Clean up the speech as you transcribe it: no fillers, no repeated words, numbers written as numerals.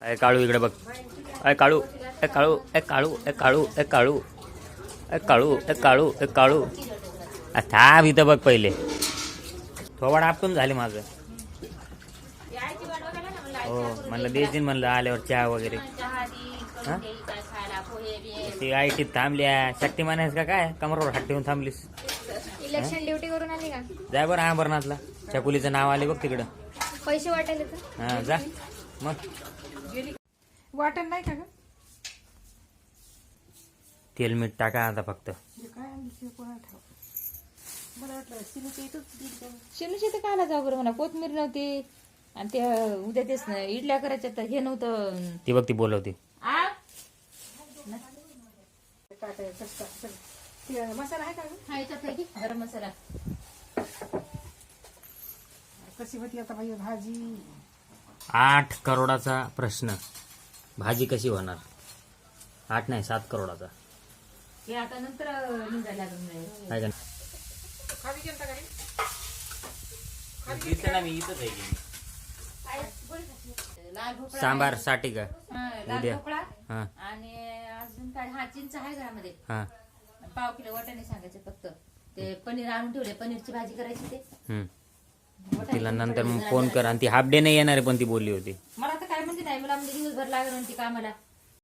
ए काळू इकडे बघ. ए काळू, ए काळू, ए काळू, ए काळू, ए काळू, ए काळू, ए काळू, ए काळू. थांब इथं बघ पहिले. थोबाड आपटून झाले माझं. हो म्हणलं देशील म्हणलं आल्यावर चहा वगैरे. ते आयटीत थांबल्या. शक्तिमान आहेस का काय? कमरवर हात ठेवून थांबलीस. इलेक्शन ड्युटी करून आली का? जाय बरं अंबरनाथला. चकुलीचं नाव आले बघ तिकडं. पैसे वाटायला तर हा जा मग. वाटण नाही का ग? तेल मीठ टाका आता फक्त. काय आणली कोणा ठाव. मला वाटलं सिनेची इथंच शिमशी तर काला जाऊ बरं म्हणा. कोथमीर नव्हती आणि ते उद्या तेच ना इडल्या करायच्या तर हे नव्हतं. ती बघ ती बोलवते. मसाला आहे का ग? हा याच्यात आहे की गरम मसाला. कशी होती आता बाई भाजी? 8 करोडाचा प्रश्न. भाजी कशी होणार? 8 नाही 7 करोडाचा. हे आता नंतर निघायला लागून काय का खाली गेलता का रे? लाल भोपळा सांबार साठी का लाल उद्या? भोपळा हा आणि अजून काय हा चिंच आहे घरामध्ये. हा. पाव किलो वाटाणे सांगायचे फक्त. ते पनीर आणून ठेवले. पनीरची भाजी करायची ते. हम्म. तिला नंतर फोन कर. आणि ती हाफ डे नाही येणार आहे पण ती बोलली होती. मला तर काय म्हणते नाही. मला म्हणजे दिवसभर लागणार ती कामाला.